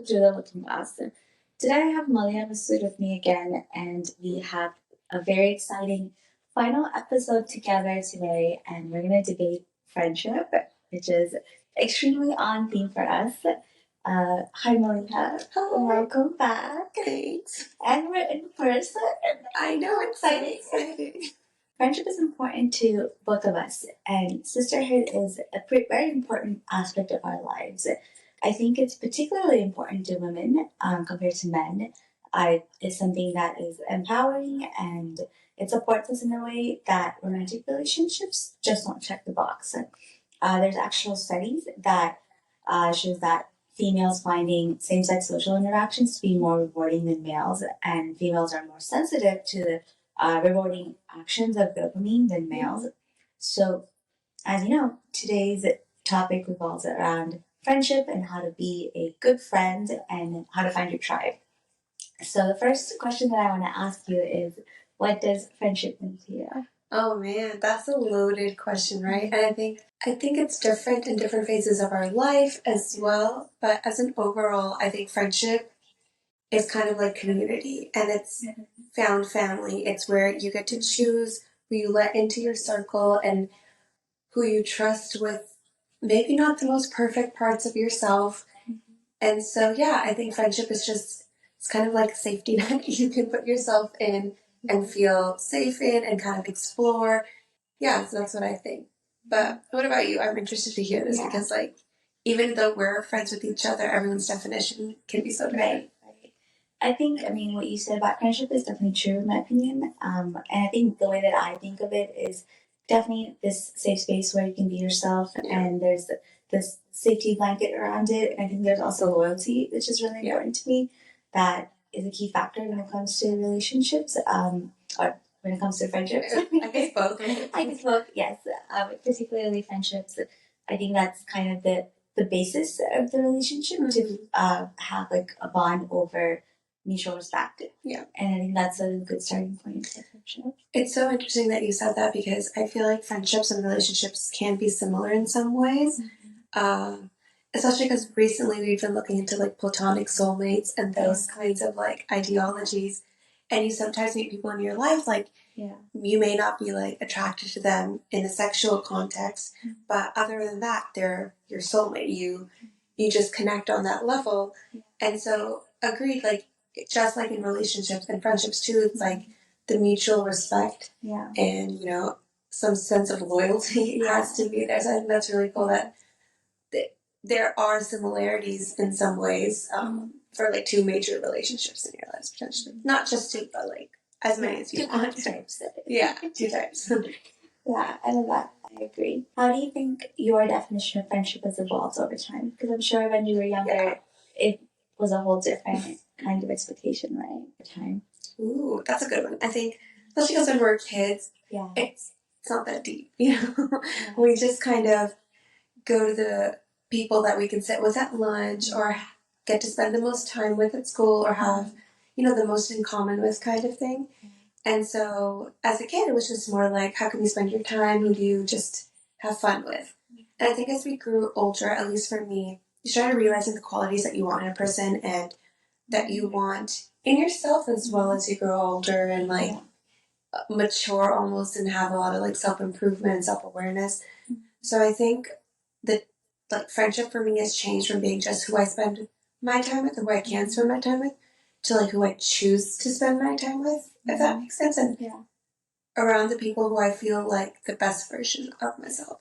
through the looking glass. Today I have Maliha and Masood with me again, and we have a very exciting final episode together today, and we're going to debate friendship, which is extremely on theme for us. Hi, Maliha. Hello. Welcome back. Thanks. And we're in person. I know, it's so exciting. Friendship is important to both of us, and sisterhood is a very important aspect of our lives. I think it's particularly important to women compared to men. It's something that is empowering and it supports us in a way that romantic relationships just don't check the box. There's actual studies that shows that females finding same-sex social interactions to be more rewarding than males, and females are more sensitive to the rewarding actions of dopamine than males. So, as you know, today's topic revolves around friendship and how to be a good friend and how to find your tribe. So, the first question that I want to ask you is, what does friendship mean to you? Oh man, that's a loaded question, right? And I think it's different in different phases of our life as well. But as an overall, I think friendship is kind of like community, and it's found family. It's where you get to choose who you let into your circle and who you trust with maybe not the most perfect parts of yourself. And so, yeah, I think friendship is just, it's kind of like a safety net you can put yourself in and feel safe in and kind of explore. Yeah, so that's what I think. But what about you? I'm interested to hear this because, like, even though we're friends with each other, everyone's definition can be so different. Right. I think, what you said about friendship is definitely true in my opinion. And I think the way that I think of it is definitely this safe space where you can be yourself, and there's this safety blanket around it. And I think there's also loyalty, which is really important to me. That is a key factor when it comes to relationships, or when it comes to friendships. I guess both. I guess both, yes. Particularly friendships. I think that's kind of the basis of the relationship, to have like a bond over mutual respect. Yeah. And I think that's a good starting point for friendship. It's so interesting that you said that because I feel like friendships and relationships can be similar in some ways. Especially because recently we've been looking into like platonic soulmates and those kinds of like ideologies. And you sometimes meet people in your life, like you may not be like attracted to them in a sexual context, but other than that, they're your soulmate. You just connect on that level. And so agreed, like just like in relationships and friendships too, it's like the mutual respect and, some sense of loyalty has to be there. So I think that's really cool that there are similarities in some ways for like two major relationships in your lives, potentially. Not just two, but like as many as you want. Two types. Yeah, two types. Yeah, I love that. I agree. How do you think your definition of friendship has evolved over time? Because I'm sure when you were younger, it was a whole different kind of expectation, right? At the time. Ooh, that's a good one. I think, especially because when we're kids, it's not that deep, We just kind of go to the people that we can sit with at lunch or get to spend the most time with at school or have, the most in common with kind of thing. And so as a kid, it was just more like, how can you spend your time? Who do you just have fun with? And I think as we grew older, at least for me, you started realizing the qualities that you want in a person and that you want in yourself as well as you grow older and like mature almost and have a lot of like self-improvement and self-awareness. So I think that like friendship for me has changed from being just who I spend my time with, who I can spend my time with, to like who I choose to spend my time with, if that makes sense. And around the people who I feel like the best version of myself.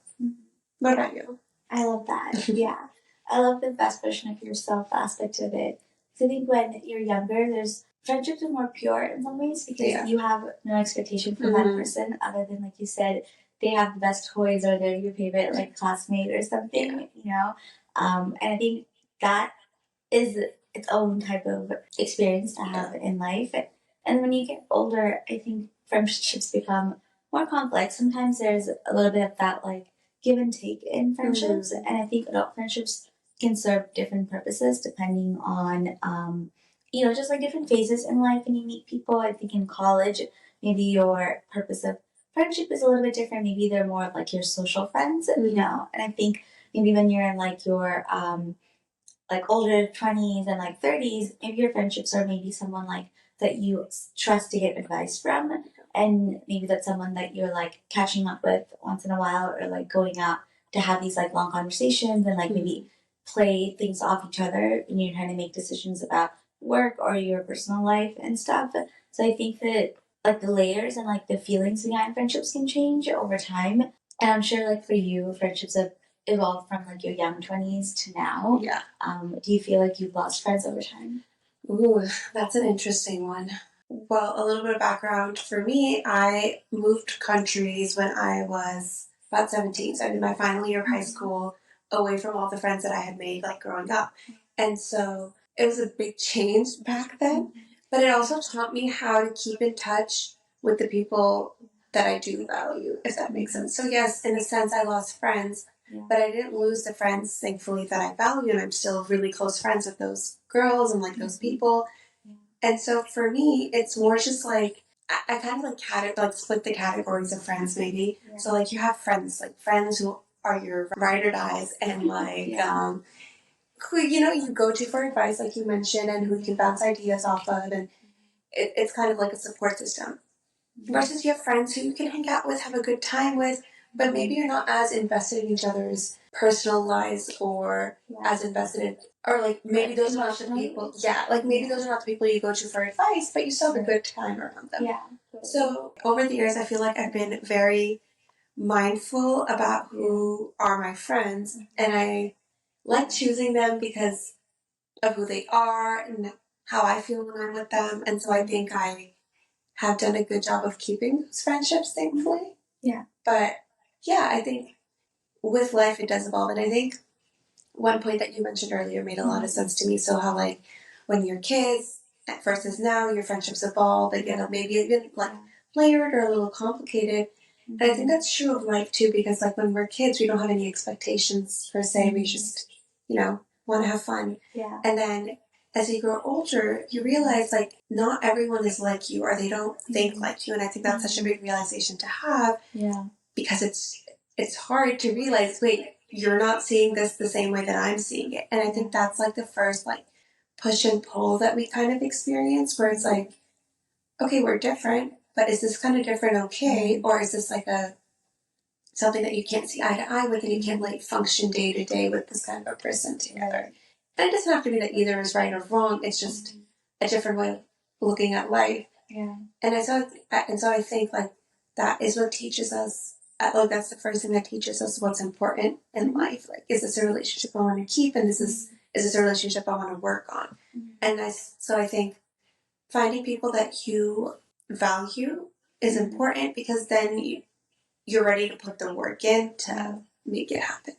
What about you? I love that. Yeah. I love the best version of yourself aspect of it. So I think when you're younger, there's friendships are more pure in some ways because you have no expectation from that person other than, like you said, they have the best toys or they're your favorite like classmate or something, And I think that is its own type of experience to have in life. And when you get older, I think friendships become more complex. Sometimes there's a little bit of that like give and take in friendships, and I think adult friendships can serve different purposes depending on just like different phases in life when you meet people. I think in college, maybe your purpose of friendship is a little bit different. Maybe they're more of like your social friends, and I think maybe when you're in like your like older 20s and like 30s, maybe your friendships are maybe someone like that you trust to get advice from, and maybe that's someone that you're like catching up with once in a while, or like going out to have these like long conversations and like maybe play things off each other when you're trying to make decisions about work or your personal life and stuff. So I think that like the layers and like the feelings behind friendships can change over time. And I'm sure like for you, friendships have evolved from like your young 20s to now. Yeah. Do you feel like you've lost friends over time? Ooh, that's an interesting one. Well, a little bit of background for me, I moved countries when I was about 17. So I did my final year of high school away from all the friends that I had made like growing up. And so it was a big change back then, but it also taught me how to keep in touch with the people that I do value, if that makes sense. So yes, in a sense, I lost friends, but I didn't lose the friends, thankfully, that I value, and I'm still really close friends with those girls and like those people. And so for me, it's more just like I kind of like split the categories of friends maybe. Yeah. So like you have friends who are your ride or dies and like who you go to for advice, like you mentioned, and who you can bounce ideas off of, and it's kind of like a support system. Versus you have friends who you can hang out with, have a good time with, but maybe you're not as invested in each other's personal lives or as invested in, or like maybe those are not the people, like maybe those are not the people you go to for advice, but you still have a good time around them. Yeah. So over the years, I feel like I've been very mindful about who are my friends, and I like choosing them because of who they are and how I feel when I'm with them. And so I think I have done a good job of keeping those friendships, thankfully. Yeah. But yeah, I think with life it does evolve. And I think one point that you mentioned earlier made a lot of sense to me. So how like when you're kids versus now, your friendships evolve. They get maybe even like layered or a little complicated. And I think that's true of life too, because like when we're kids, we don't have any expectations per se. We just, want to have fun. Yeah. And then as you grow older, you realize like not everyone is like you, or they don't think like you. And I think that's such a big realization to have. Yeah. Because it's hard to realize, wait, you're not seeing this the same way that I'm seeing it. And I think that's like the first like push and pull that we kind of experience, where it's like, okay, we're different, but is this kind of different okay? Or is this like something that you can't see eye to eye with, and you can't like function day to day with this kind of a person together? And it doesn't have to be that either is right or wrong. It's just a different way of looking at life. Yeah. And so I think like that is what teaches us. Like that's the first thing that teaches us what's important in life. Like, is this a relationship I want to keep, and is this a relationship I want to work on? And I think finding people that you value is important, because then you're ready to put the work in to make it happen.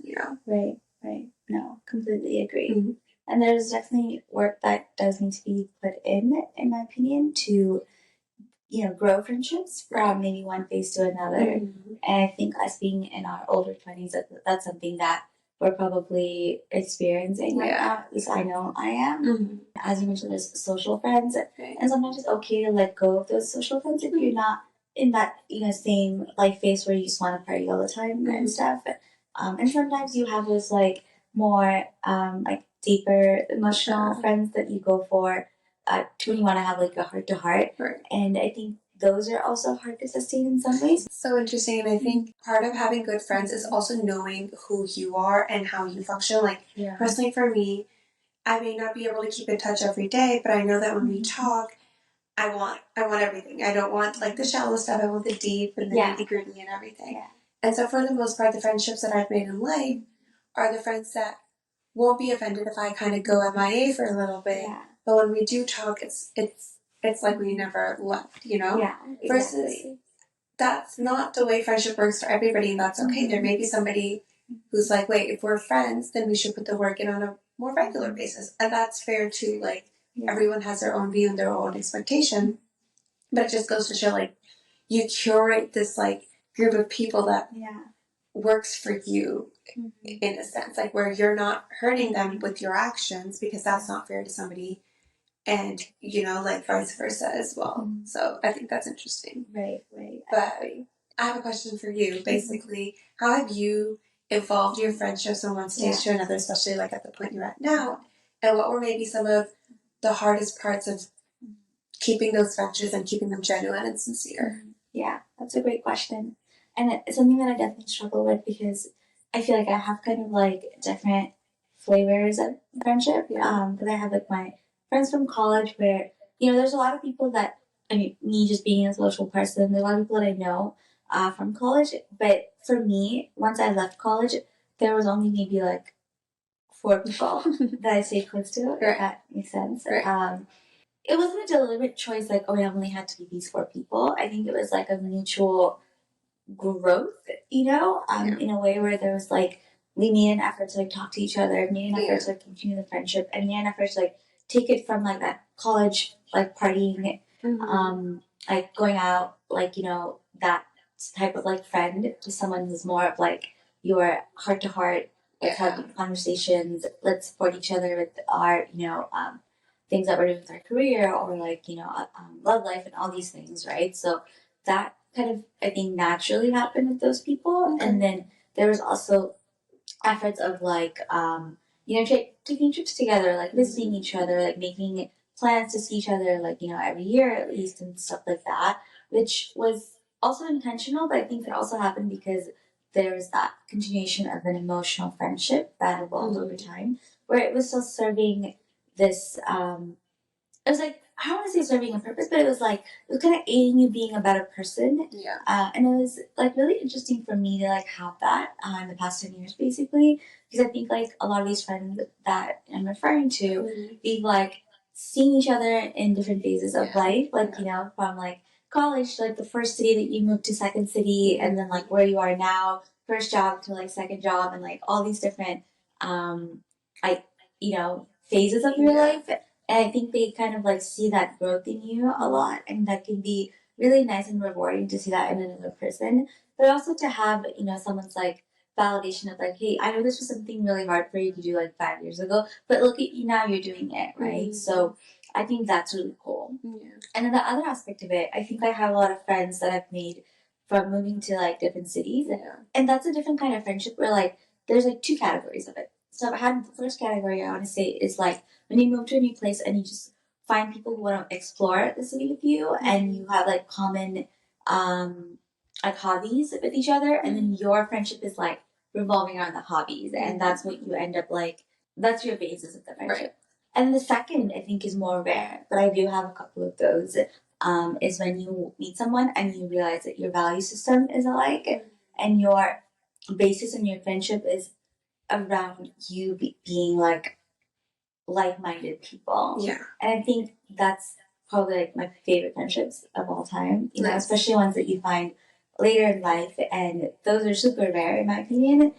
Right. No, completely agree. Mm-hmm. And there's definitely work that does need to be put in my opinion, to grow friendships from maybe one phase to another. Mm-hmm. And I think us being in our older 20s, that's something that we're probably experiencing right now. At least I know I am. Mm-hmm. As you mentioned, there's social friends, and sometimes it's okay to let go of those social friends if you're not in that same life phase where you just want to party all the time and stuff. And sometimes you have those like more like deeper emotional friends that you go for when you want to have like a heart to heart. And I think those are also hard to sustain in some ways. So interesting. And I think part of having good friends is also knowing who you are and how you function. Like personally for me, I may not be able to keep in touch every day, but I know that when we talk, I want everything. I don't want like the shallow stuff. I want the deep and the nitty gritty and everything. Yeah. And so for the most part, the friendships that I've made in life are the friends that won't be offended if I kind of go MIA for a little bit. Yeah. But when we do talk, it's like we never left, Yeah. Exactly. Versus that's not the way friendship works for everybody, and that's okay. Mm-hmm. There may be somebody who's like, wait, if we're friends, then we should put the work in on a more regular basis. And that's fair too. Like, everyone has their own view and their own expectation. But it just goes to show, like, you curate this, like, group of people that works for you, in a sense. Like, where you're not hurting them with your actions, because that's not fair to somebody. And, like, vice versa as well. Mm-hmm. So I think that's interesting. Right. But I have a question for you. Basically, how have you evolved your friendships from one stage to another, especially, like, at the point you're at now? And what were maybe some of the hardest parts of keeping those friendships and keeping them genuine and sincere? Yeah, that's a great question. And it's something that I definitely struggle with because I feel like I have kind of like different flavors of friendship. Yeah. Because I have like my friends from college where, there's a lot of people that, I mean, me just being a social person, there's a lot of people that I know from college. But for me, once I left college, there was only maybe like four people that I stayed close to, if that makes sense. Right. It wasn't a deliberate choice, like, oh, it only had to be these four people. I think it was like a mutual growth, in a way where there was like, we made an effort to like talk to each other, made an effort to like continue the friendship, and made an effort to like take it from like that college, like partying, like going out, like, that type of like friend to someone who's more of like your heart to heart, let's have conversations, let's support each other with our, things that we're doing with our career or like, love life and all these things, right? So that kind of, I think, naturally happened with those people. Okay. And then there was also efforts of like, taking trips together, like visiting each other, like making plans to see each other, like, every year at least and stuff like that, which was also intentional, but I think it also happened because there's that continuation of an emotional friendship that evolved over time, where it was still serving this, it was like, I don't want to say serving a purpose, but it was like, it was kind of aiding you being a better person. Yeah. And it was like really interesting for me to like have that in the past 10 years, basically, because I think like a lot of these friends that I'm referring to, we've like seen each other in different phases of life, like, from like college to like the first city that you moved to, second city, and then like where you are now, first job to like second job, and like all these different, like, phases of your life. And I think they kind of like see that growth in you a lot, and that can be really nice and rewarding to see that in another person. But also to have, someone's like validation of like, hey, I know this was something really hard for you to do like 5 years ago, but look at you now, you're doing it, right? So I think that's really cool. Yeah. And then the other aspect of it, I think I have a lot of friends that I've made from moving to like different cities. Yeah. And that's a different kind of friendship where like there's like two categories of it. So I had the first category I want to say is like when you move to a new place and you just find people who want to explore the city with you and you have like common like hobbies with each other, and then your friendship is like revolving around the hobbies, and that's what you end up like, that's your basis of the friendship. Right. And the second, I think, is more rare, but I do have a couple of those. Is when you meet someone and you realize that your value system is alike, and your basis in your friendship is around you being like-minded people. Yeah. And I think that's probably like my favorite friendships of all time. Especially ones that you find later in life, and those are super rare in my opinion.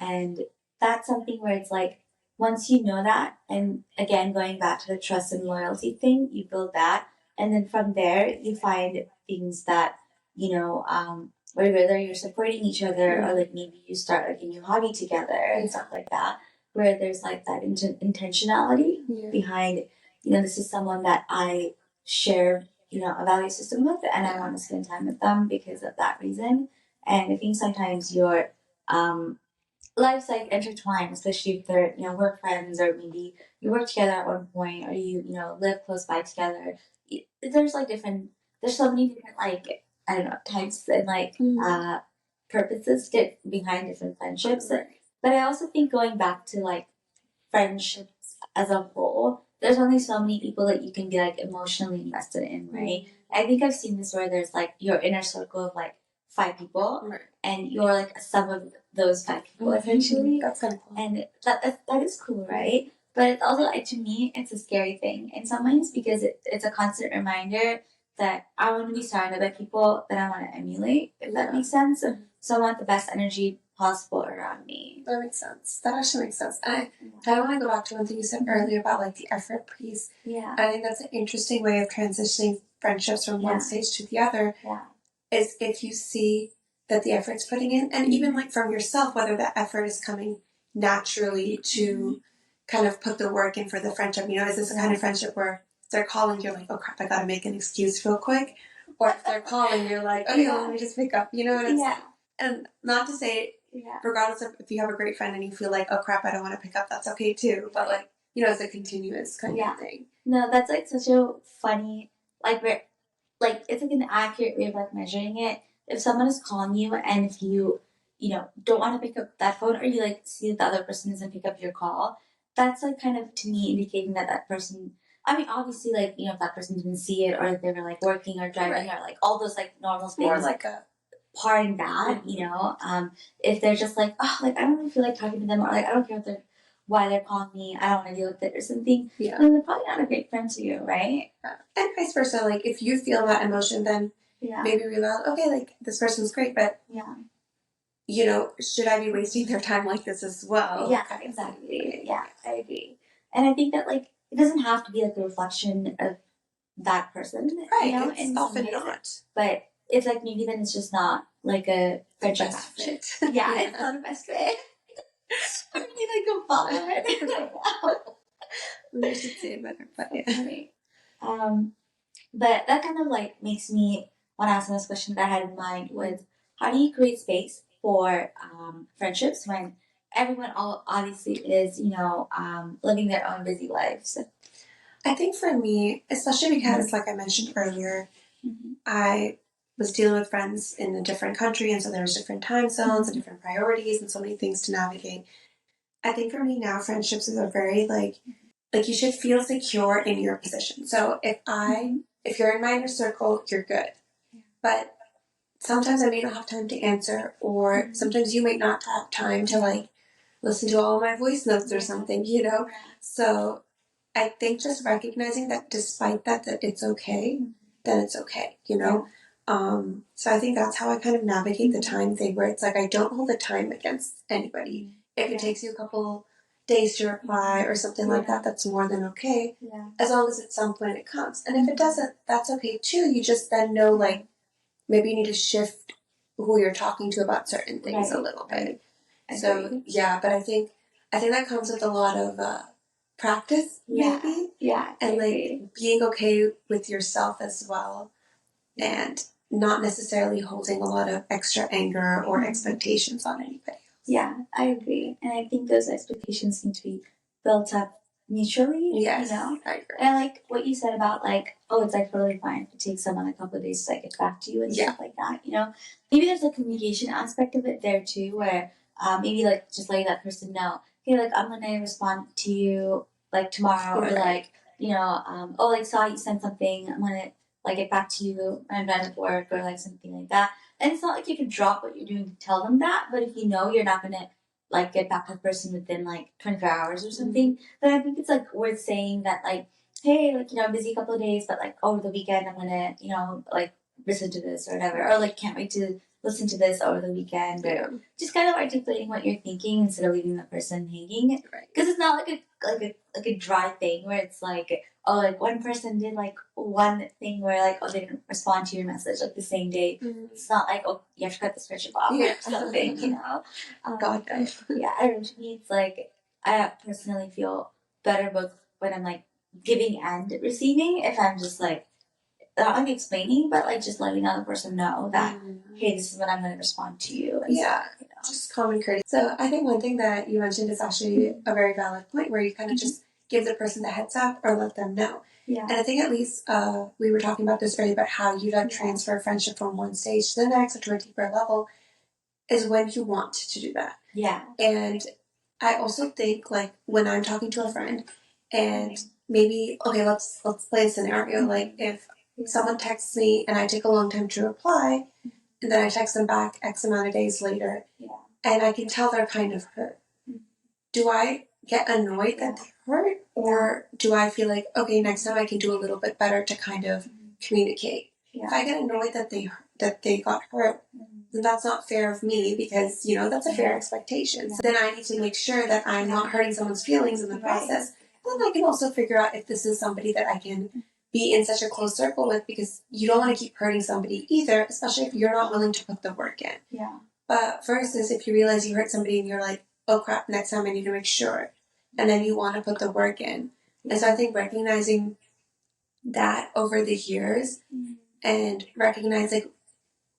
And that's something where it's like once you know that, and again going back to the trust and loyalty thing, you build that, and then from there you find things that where whether you're supporting each other or like maybe you start like a new hobby together and stuff like that, where there's like that intentionality behind, this is someone that I share, a value system with, and I want to spend time with them because of that reason. And I think sometimes your lives like intertwined, especially if they're, work friends, or maybe you work together at one point, or you, live close by together. There's like there's so many different like, I don't know, types and like purposes behind different friendships. But I also think going back to like friendships as a whole, there's only so many people that you can be like emotionally invested in, right? I think I've seen this where there's like your inner circle of like five people, and you're like a sum of those five people essentially. That's kind of cool. And that is cool, right? But it's also like, to me, it's a scary thing in some ways because it's a constant reminder that I want to be surrounded by people that I want to emulate, if that makes sense. So I want the best energy possible around me. That makes sense. That actually makes sense. And I want to go back to one thing you said earlier about like the effort piece. Yeah. I think that's an interesting way of transitioning friendships from one stage to the other. Yeah. Is if you see that the effort's putting in, and even like from yourself, whether that effort is coming naturally to kind of put the work in for the friendship. Is this a kind of friendship where they're calling, you're like, oh crap, I gotta make an excuse real quick? Or if they're calling, you're like, okay, let me just pick up, And not to say, regardless of if you have a great friend and you feel like, oh crap, I don't want to pick up, that's okay too. But like, as a continuous kind of thing. No, that's like such a funny, like, it's like an accurate way of like measuring it. If someone is calling you and if you, don't want to pick up that phone, or you like see that the other person doesn't pick up your call, that's like kind of to me indicating that that person. I mean, obviously, like, if that person didn't see it, or they were like working or driving, or like all those like normal things. More like a part in that, if they're just like, oh, like I don't really feel like talking to them, or like I don't care why they're calling me, I don't want to deal with it or something. Yeah. Then they're probably not a great friend to you, right? Yeah. And vice versa. Like if you feel that emotion, then maybe realize, okay, like this person's great, but should I be wasting their time like this as well? Yeah, exactly. Yeah, I agree. And I think that like it doesn't have to be like a reflection of that person, right? It's often not, but it's like maybe then it's just not like a friendship fit. Yeah, it's not a best fit. I really like a bummer right now. We should say it better, but yeah. But that kind of like makes me want to ask this question that I had in mind was, how do you create space for friendships when everyone obviously is, living their own busy lives? I think for me, especially because, like I mentioned earlier, I was dealing with friends in a different country, and so there was different time zones and different priorities and so many things to navigate. I think for me now, friendships is a very like you should feel secure in your position. So if you're in my inner circle, you're good. But sometimes I may not have time to answer, or sometimes you may not have time to like listen to all of my voice notes or something, So I think just recognizing that despite that it's okay, then it's okay, So I think that's how I kind of navigate the time thing, where it's like I don't hold the time against anybody. If it takes you a couple days to reply or something like that, that's more than okay. Yeah. As long as at some point it comes. And if it doesn't, that's okay too. You just then know like maybe you need to shift who you're talking to about certain things a little bit. So but I think that comes with a lot of practice, maybe. Yeah. And like being okay with yourself as well, and not necessarily holding a lot of extra anger or expectations on anybody else. Yeah, I agree. And I think those expectations need to be built up mutually. Yes, I agree. And I like what you said about like, oh, it's like totally fine if it takes someone a couple of days to like get back to you and stuff like that, Maybe there's a communication aspect of it there too, where maybe like just letting that person know, okay, like I'm gonna respond to you like tomorrow, or like, oh, like saw you sent something, I'm gonna like get back to you when I'm done with work, or like something like that. And it's not like you can drop what you're doing to tell them that, but if you know you're not gonna like get back to the person within like 24 hours or something, then I think it's like worth saying that like, hey, like, I'm busy a couple of days, but like over the weekend I'm gonna, like listen to this or whatever, or like can't wait to listen to this over the weekend, or just kind of articulating what you're thinking instead of leaving the person hanging. Because it's not like a dry thing where it's like, oh, like one person did like one thing where like, oh, they didn't respond to your message like the same day. It's not like, oh, you have to cut this friendship off or something, God knows. Yeah, I don't know. To me, it's like I personally feel better both when I'm like giving and receiving. If I'm just like not like explaining, but like just letting the other person know that, hey, this is what I'm going to respond to you. And just common courtesy. So I think one thing that you mentioned is actually a very valid point, where you kind of just give the person the heads up or let them know. Yeah. And I think at least we were talking about this earlier about how you don't transfer friendship from one stage to the next or to a deeper level is when you want to do that. Yeah. And I also think like when I'm talking to a friend and maybe, okay, let's play a scenario. Like if someone texts me and I take a long time to reply, and then I text them back X amount of days later, and I can tell they're kind of hurt. Do I get annoyed that they're hurt? Or do I feel like, okay, next time I can do a little bit better to kind of communicate? If I get annoyed that they got hurt, then that's not fair of me, because, that's a fair expectation. So then I need to make sure that I'm not hurting someone's feelings in the process. Then I can also figure out if this is somebody that I can be in such a close circle with, because you don't want to keep hurting somebody either, especially if you're not willing to put the work in. Yeah. But versus if you realize you hurt somebody and you're like, oh crap, next time I need to make sure. And then you want to put the work in. And so I think recognizing that over the years and recognizing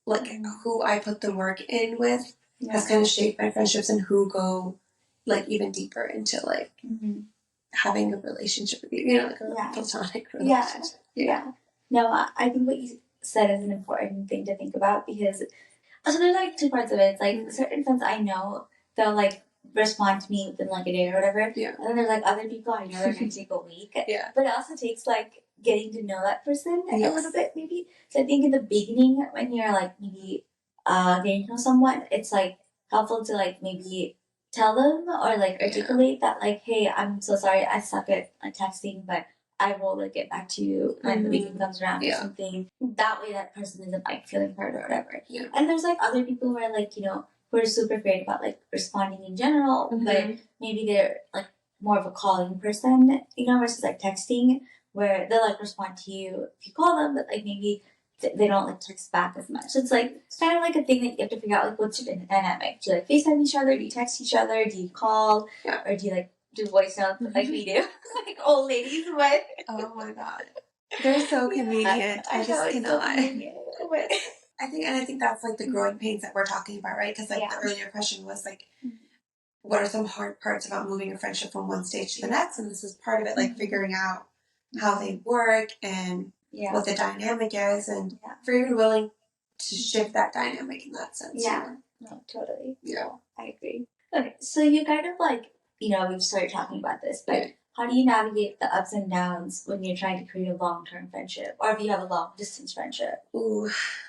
like who I put the work in with has kind of shaped my friendships, and who go like even deeper into like having a relationship with you, like a platonic relationship. Yeah. No, I think what you said is an important thing to think about because so there's like two parts of it. It's like certain friends I know, they'll like respond to me within like a day or whatever. Yeah. And then there's like other people I know that can take a week. Yeah. But it also takes like getting to know that person a little bit maybe. So I think in the beginning when you're like maybe getting to know someone, it's like helpful to like maybe tell them or like articulate that like, hey, I'm so sorry I suck at like, texting, but I will like get back to you when the weekend comes around or something. That way that person isn't like feeling hurt or whatever. Yeah. And there's like other people who are like, who are super great about like responding in general, but maybe they're like more of a calling person, versus like texting where they'll like respond to you if you call them, but like maybe they don't like text back as much. So it's like it's kind of like a thing that you have to figure out like what's your dynamic. Do you like FaceTime each other? Do you text each other? Do you call? Yeah. Or do you like do voice notes like we do? Like old ladies, but oh my god. They're so convenient. I just cannot. So I think that's like the growing pains that we're talking about, right? Because like the earlier question was like, what are some hard parts about moving a friendship from one stage to the next? And this is part of it, like figuring out how they work and what the dynamic is, and if you're even willing to shift that dynamic in that sense. Yeah, no, totally. Yeah, I agree. Okay, so you kind of like, we've started talking about this, but how do you navigate the ups and downs when you're trying to create a long-term friendship, or if you have a long-distance friendship? Ooh,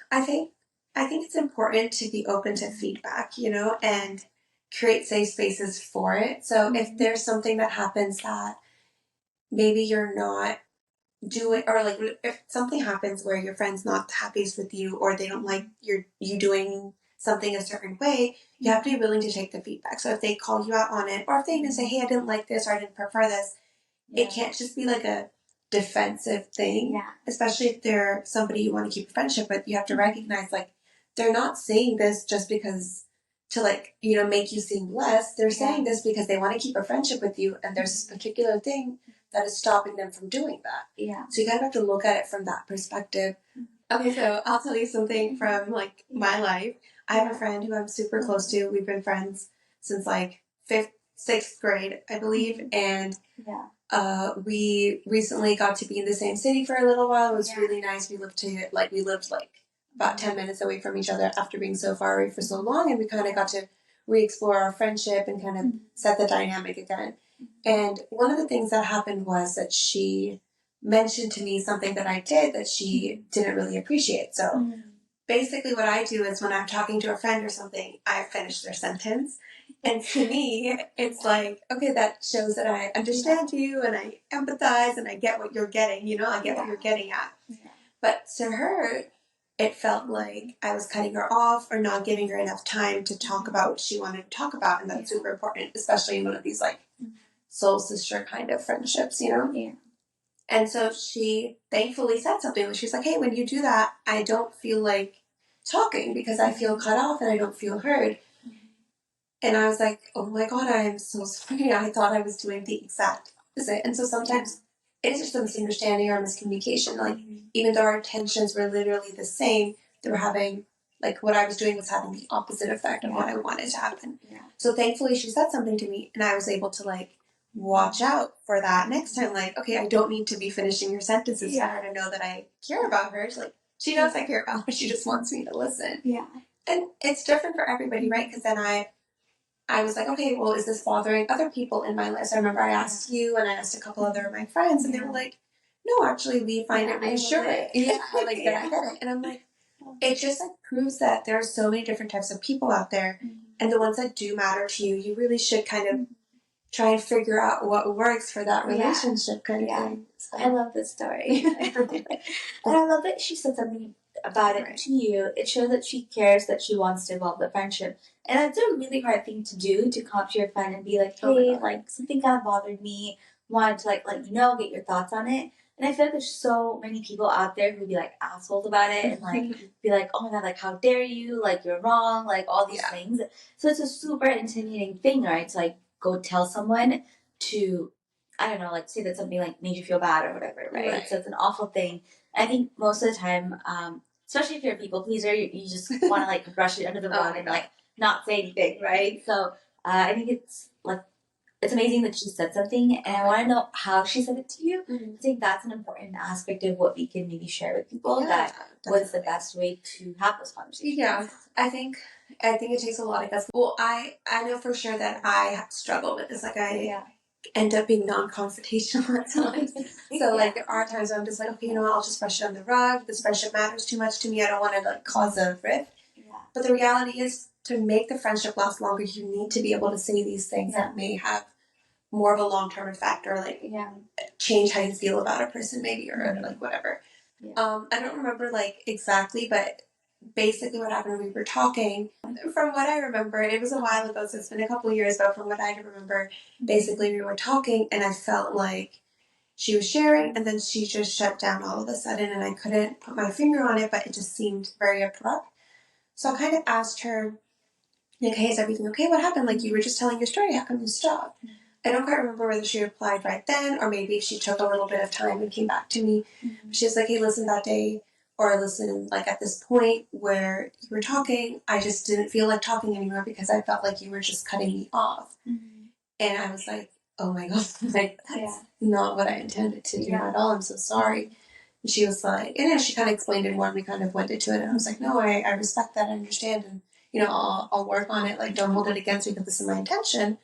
I think it's important to be open to feedback, and create safe spaces for it. So if there's something that happens that maybe you're not doing, or like if something happens where your friend's not happiest with you, or they don't like you doing something a certain way, you have to be willing to take the feedback. So if they call you out on it, or if they even say, hey, I didn't like this, or I didn't prefer this, it can't just be like a defensive thing. Yeah. Especially if they're somebody you want to keep a friendship with, you have to recognize like they're not saying this just because to like, make you seem less. They're saying this because they want to keep a friendship with you, and there's this particular thing that is stopping them from doing that. Yeah. So you kind of have to look at it from that perspective. Okay, so I'll tell you something from like my life. I have a friend who I'm super close to. We've been friends since like 6th grade, I believe, and we recently got to be in the same city for a little while. It was really nice. We lived about 10 minutes away from each other after being so far away for so long, and we kind of got to re-explore our friendship and kind of set the dynamic again. And one of the things that happened was that she mentioned to me something that I did that she didn't really appreciate. So basically what I do is when I'm talking to a friend or something, I finish their sentence. And to me, it's like, okay, that shows that I understand you and I empathize and I get what you're getting, I get what you're getting at. But to her, it felt like I was cutting her off or not giving her enough time to talk about what she wanted to talk about. And that's super important, especially in one of these like soul sister kind of friendships, Yeah. And so she thankfully said something. She's like, hey, when you do that, I don't feel like talking because I feel cut off and I don't feel heard. And I was like, oh my God, I'm so sorry. I thought I was doing the exact opposite. And so sometimes it is just a misunderstanding or a miscommunication. Like, even though our intentions were literally the same, they were having, like, what I was doing was having the opposite effect of what I wanted to happen. Yeah. So thankfully she said something to me and I was able to, like, watch out for that next time. Like, okay, I don't need to be finishing your sentences for her to know that I care about her. She's like, she knows I care about her. She just wants me to listen. Yeah. And it's different for everybody, right? Because then I was like, okay, well, is this bothering other people in my list? I remember I asked you and I asked a couple other of my friends and they were like, no, actually, we find it reassuring. Yeah, like that I get it. And I'm like, it just like proves that there are so many different types of people out there. And the ones that do matter to you, you really should kind of try and figure out what works for that relationship kind of thing. So. I love this story. And I love that she said something about it to you. It shows that she cares, that she wants to evolve the friendship. And that's a really hard thing to do, to come up to your friend and be like, hey, like, something kind of bothered me. Wanted to, like, let you know, get your thoughts on it. And I feel like there's so many people out there who'd be, like, assholes about it and, like, be like, oh, my God, like, how dare you? Like, you're wrong. Like, all these things. So it's a super intimidating thing, right? To, like, go tell someone to, I don't know, like, say that something, like, made you feel bad or whatever, right? So it's an awful thing. I think most of the time, especially if you're a people pleaser, you just want to, like, brush it under the rug and, like, not say anything, right? So I think it's, like, it's amazing that she said something, and I want to know how she said it to you. I think that's an important aspect of what we can maybe share with people. That was the best way to have those conversations. Yeah, I think it takes a lot of guts. Well, I know for sure that I struggle with this. Like I end up being non-confrontational at times. So like there are times where I'm just like, okay, you know what, I'll just brush it on the rug. This friendship matters too much to me. I don't want to like cause a rift. But the reality is, to make the friendship last longer, you need to be able to say these things that may have more of a long-term effect, or like change how you feel about a person, maybe, or like whatever. I don't remember like exactly, but basically what happened when we were talking, from what I remember, it was a while ago, so it's been a couple of years, but from what I remember, basically we were talking and I felt like she was sharing and then she just shut down all of a sudden, and I couldn't put my finger on it, but it just seemed very abrupt. So I kind of asked her, like, hey, is everything okay? What happened? Like, you were just telling your story. How come you stopped? I don't quite remember whether she replied right then or maybe she took a little bit of time and came back to me. She was like, hey, listen, that day, or listen, like at this point where you were talking, I just didn't feel like talking anymore because I felt like you were just cutting me off. And I was like, oh my God, like, that's not what I intended to do at all. I'm so sorry. And she was like, and then she kind of explained it more, and we kind of went into it. And I was like, no, I respect that, I understand. And, you know, I'll work on it. Like, don't hold it against me because this is my intention.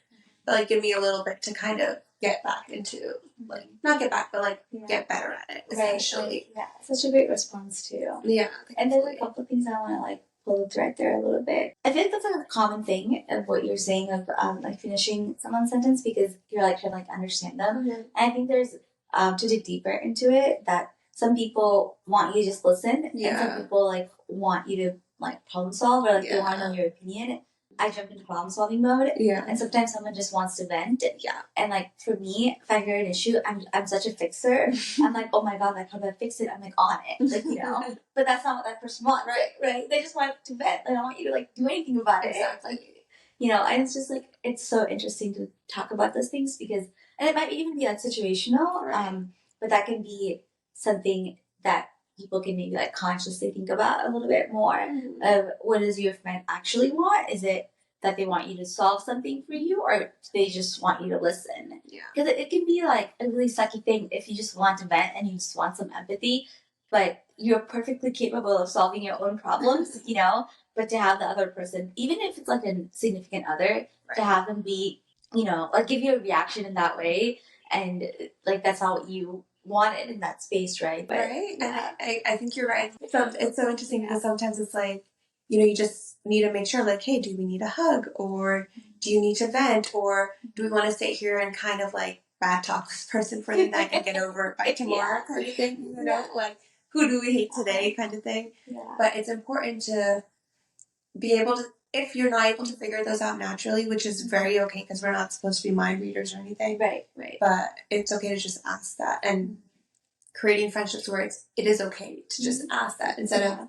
But, like, give me a little bit to kind of get back into, like, not get back, but, like, get better at it, essentially. Right. Yeah, such a great response, too. Yeah. And there's a couple of things I want to, like, pull the thread there a little bit. I think that's a common thing of what you're saying of, like, finishing someone's sentence because you're, like, trying to, like, understand them. And I think there's, to dig deeper into it, that some people want you to just listen, and some people, like, want you to, like, problem solve, or, like, they want to know your opinion. I jump into problem solving mode, and sometimes someone just wants to vent, and like for me, if I hear an issue, I'm such a fixer. I'm like, oh my God, like how do I fix it? I'm like on it, like you know. But that's not what that person wants, right? They just want to vent. They don't want you to like do anything about it. Like, you know, and it's just like it's so interesting to talk about those things because, and it might even be like situational, but that can be something that people can maybe like consciously think about a little bit more of what does your friend actually want? Is it that they want you to solve something for you, or do they just want you to listen? Because it can be like a really sucky thing if you just want to vent and you just want some empathy, but you're perfectly capable of solving your own problems, you know. But to have the other person, even if it's like a significant other, to have them be, you know, like give you a reaction in that way, and like that's not what you wanted in that space, right? But, and I think you're right. It's so interesting because sometimes it's like, you know, you just need to make sure, like, hey, do we need a hug, or do you need to vent, or do we want to sit here and kind of like bad talk this person for the night and get over it by tomorrow, kind of thing, you know, like who do we hate today, kind of thing. But it's important to be able to, if you're not able to figure those out naturally, which is very okay because we're not supposed to be mind readers or anything. Right. But it's okay to just ask that, and creating friendships where it is okay to just ask that instead of,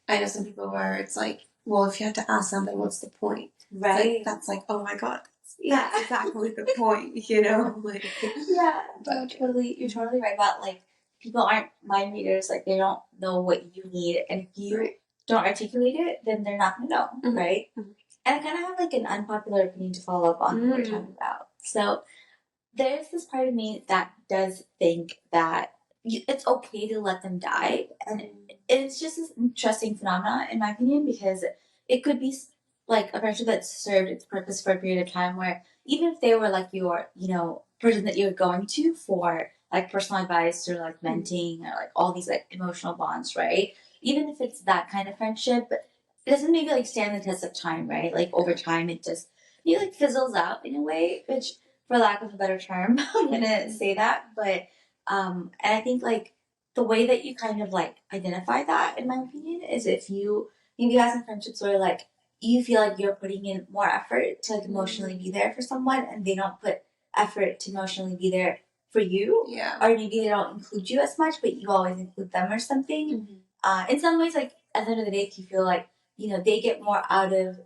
I know some people where it's like, well, if you have to ask something, what's the point? Right. Like, that's like, oh my God, that's exactly the point, you know? Like, but you're totally right about like people aren't mind readers, like they don't know what you need, and if you don't articulate it, then they're not gonna know, right? And I kind of have like an unpopular opinion to follow up on what we're talking about. So there's this part of me that does think that it's okay to let them die, and it's just this interesting phenomenon in my opinion because it could be like a friendship that served its purpose for a period of time where even if they were like your, you know, person that you're going to for like personal advice or like venting or like all these like emotional bonds, right? Even if it's that kind of friendship, it doesn't maybe like stand the test of time, right? Like over time, it just like fizzles out in a way, which for lack of a better term, I'm gonna say that. But and I think like the way that you kind of like identify that, in my opinion, is if you maybe have some friendships where like you feel like you're putting in more effort to like emotionally be there for someone, and they don't put effort to emotionally be there for you, or maybe they don't include you as much, but you always include them or something. In some ways, like at the end of the day, if you feel like you know they get more out of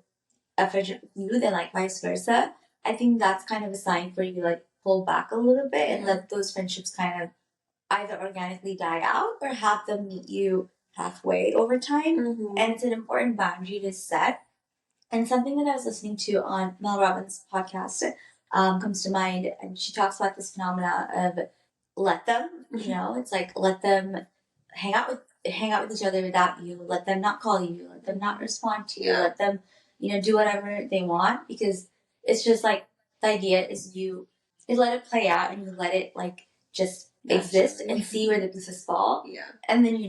a friendship with you than like vice versa, I think that's kind of a sign for you to like pull back a little bit and let those friendships kind of either organically die out or have them meet you halfway over time. And it's an important boundary to set. And something that I was listening to on Mel Robbins' podcast comes to mind, and she talks about this phenomena of let them, it's like let them hang out with each other without you, let them not call you, let them not respond to you, let them, do whatever they want, because it's just like the idea is you let it play out and you let it like just exist and see where the pieces fall. Yeah. And then you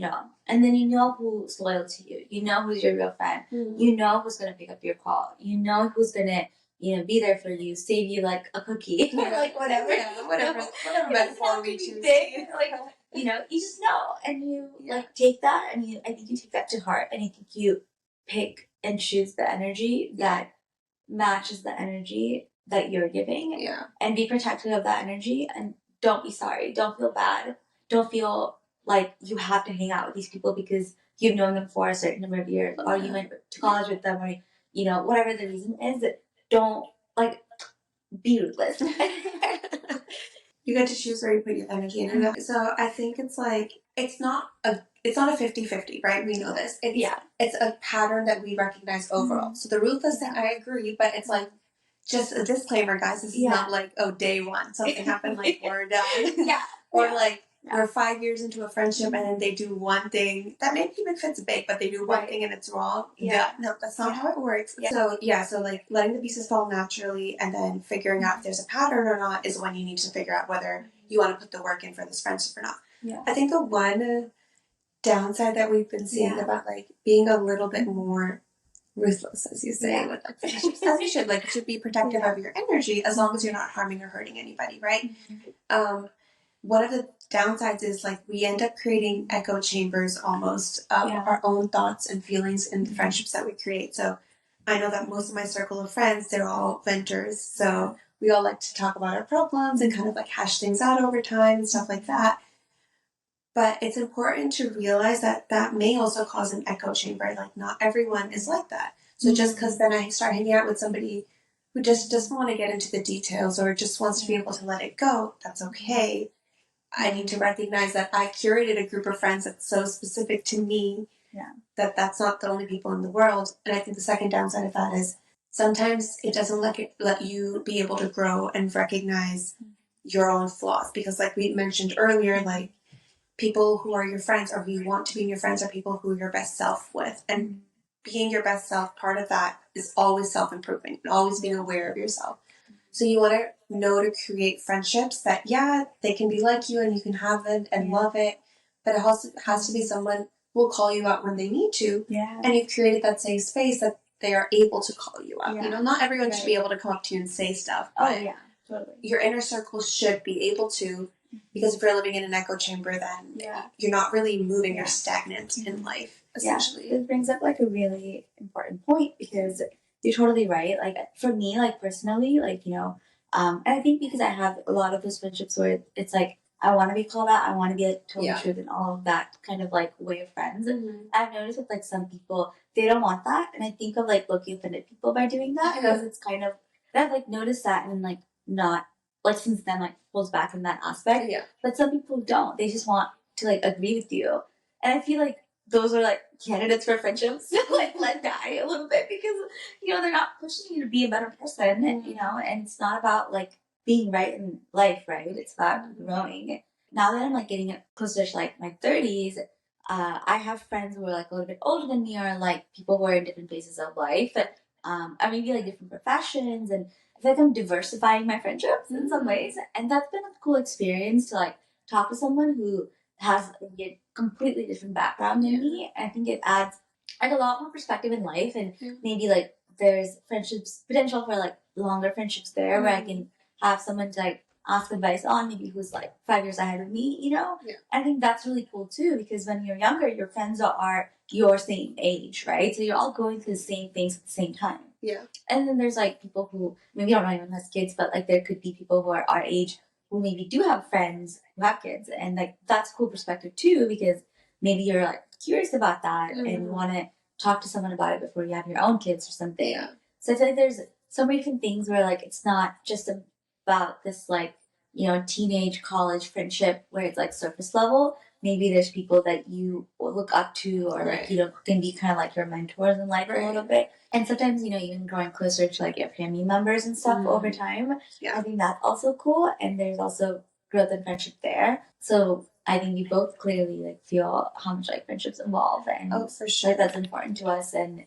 know who's loyal to you. You know who's your real friend. Mm-hmm. You know who's gonna pick up your call. You know who's gonna be there for you, save you like a cookie or like whatever. Yeah, whatever metaphor we choose. Like you just know, and you like take that, and I think you take that to heart, and I think you pick and choose the energy that matches the energy that you're giving. Yeah. And be protective of that energy, and don't be sorry. Don't feel bad. Don't feel like you have to hang out with these people because you've known them for a certain number of years, or you went to college with them, or whatever the reason is. Don't like be ruthless. You get to choose where you put your energy in. So I think it's like it's not a 50-50, right? We know this. It's a pattern that we recognize overall. Mm-hmm. So the ruthless thing, I agree, but it's like just a disclaimer, guys. This is not like day one something happened, like we're done. Or like we're 5 years into a friendship and then they do one thing that maybe even fits big, but they do one thing and it's wrong. No, that's not how it works. So like letting the pieces fall naturally and then figuring out if there's a pattern or not is when you need to figure out whether you want to put the work in for this friendship or not. I think the one downside that we've been seeing about like being a little bit more ruthless, as you say, with like friendships, as you should, like, you should be protective of your energy as long as you're not harming or hurting anybody, right? Mm-hmm. One of the downsides is like we end up creating echo chambers almost of our own thoughts and feelings in the friendships that we create. So I know that most of my circle of friends, they're all venters, so we all like to talk about our problems and kind of like hash things out over time and stuff like that. But it's important to realize that that may also cause an echo chamber. Like, not everyone is like that. So just because then I start hanging out with somebody who just doesn't want to get into the details or just wants to be able to let it go, that's okay. I need to recognize that I curated a group of friends that's so specific to me that that's not the only people in the world. And I think the second downside of that is sometimes it doesn't let you be able to grow and recognize your own flaws. Because like we mentioned earlier, like, people who are your friends or who you want to be your friends are people who are your best self with. And being your best self, part of that is always self-improvement and always being aware of yourself. So you want to know to create friendships that, they can be like you and you can have it and love it. But it also has to be someone who will call you out when they need to. Yeah. And you've created that safe space that they are able to call you out. Yeah. Not everyone should be able to come up to you and say stuff. But totally. Your inner circle should be able to. Because if you're living in an echo chamber, then you're not really moving. You're stagnant in life, essentially. This brings up like a really important point because you're totally right. Like for me, like personally, like and I think because I have a lot of those friendships where it's like I want to be called out, I want to be like told the truth and all of that kind of like way of friends. And I've noticed with like some people, they don't want that, and I think of like low-key offended people by doing that because it's kind of I've like noticed that and like not. Like since then, like pulls back in that aspect. Yeah. But some people don't. They just want to like agree with you, and I feel like those are like candidates for friendships. Like let die a little bit because they're not pushing you to be a better person. And it's not about like being right in life, right? It's about growing. Now that I'm like getting closer to like my 30s, I have friends who are like a little bit older than me, or like people who are in different phases of life, or maybe like different professions and. I feel like I'm diversifying my friendships in some ways, and that's been a cool experience to like talk to someone who has a completely different background than me. I think it adds like a lot more perspective in life, and maybe like there's friendships potential for like longer friendships there where I can have someone to like ask advice on, maybe who's like 5 years ahead of me. I think that's really cool too because when you're younger, your friends are your same age, right? So you're all going through the same things at the same time. Yeah. And then there's like people who maybe don't know anyone who has kids, but like there could be people who are our age who maybe do have friends who have kids, and like that's a cool perspective too because maybe you're like curious about that and you want to talk to someone about it before you have your own kids or something. Yeah. So I feel like there's so many different things where like it's not just about this like teenage college friendship where it's like surface level, maybe there's people that you look up to, or like, you know, can be kind of like your mentors in life a little bit. And sometimes, you know, even growing closer to like your family members and stuff over time. I think that's also cool. And there's also growth and friendship there. So I think we both clearly like feel how much like friendships evolve, and for sure, like that's important to us. And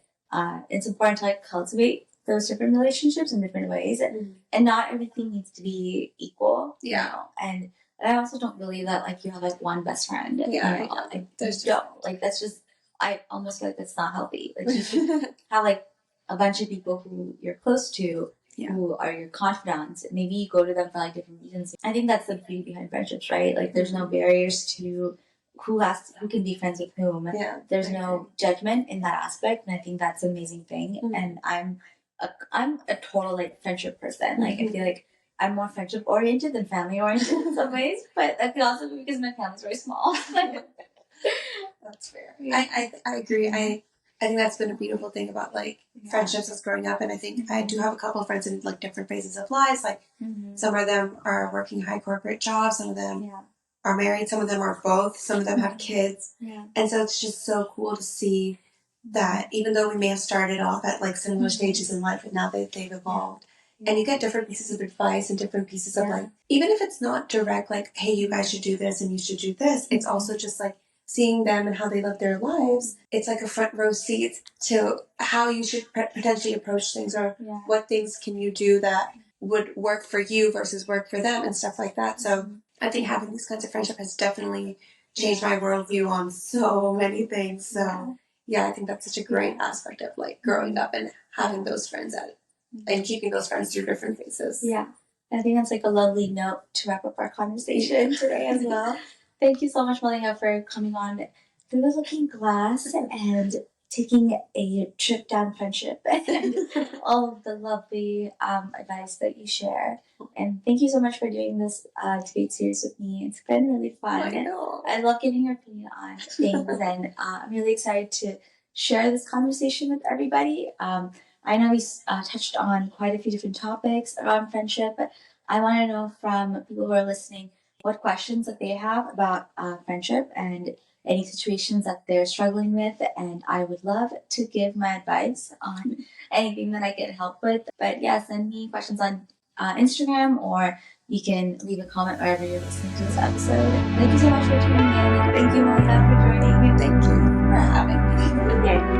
it's important to like cultivate those different relationships in different ways, and not everything needs to be equal. You know? And I also don't believe that like you have like one best friend. Yeah, you know? Like there's don't like that's just, I almost feel like that's not healthy. Like you should have like a bunch of people who you're close to, who are your confidants. Maybe you go to them for like different reasons. I think that's the beauty behind friendships, right? Like there's no barriers to who can be friends with whom. There's no judgment in that aspect, and I think that's an amazing thing. And I'm a total like friendship person. Like I feel like I'm more friendship oriented than family oriented in some ways, but that could also be because my family's very small. That's fair. I agree. I think that's been a beautiful thing about like friendships as growing up, and I think I do have a couple of friends in like different phases of lives. Like some of them are working high corporate jobs, some of them are married, some of them are both, some of them have kids, and so it's just so cool to see that even though we may have started off at like similar stages in life, and now they've evolved. And you get different pieces of advice and different pieces of like, even if it's not direct, like, hey, you guys should do this and you should do this. It's also just like seeing them and how they live their lives. It's like a front row seat to how you should potentially approach things, or what things can you do that would work for you versus work for them and stuff like that. So I think having these kinds of friendship has definitely changed my worldview on so many things. So I think that's such a great aspect of like growing up and having those friends and keeping those friends through different phases. Yeah. I think that's like a lovely note to wrap up our conversation today as well. Thank you so much, Maliha, for coming on Through the Looking Glass and taking a trip down friendship and all of the lovely advice that you share. And thank you so much for doing this debate series with me. It's been really fun. I know. I love getting your opinion on things, and I'm really excited to share this conversation with everybody. I know we touched on quite a few different topics around friendship, but I want to know from people who are listening what questions that they have about friendship and any situations that they're struggling with. And I would love to give my advice on anything that I can help with. But send me questions on Instagram, or you can leave a comment wherever you're listening to this episode. Thank you so much for tuning in. Thank you, Maliha, for joining. Thank you for having me. Yeah.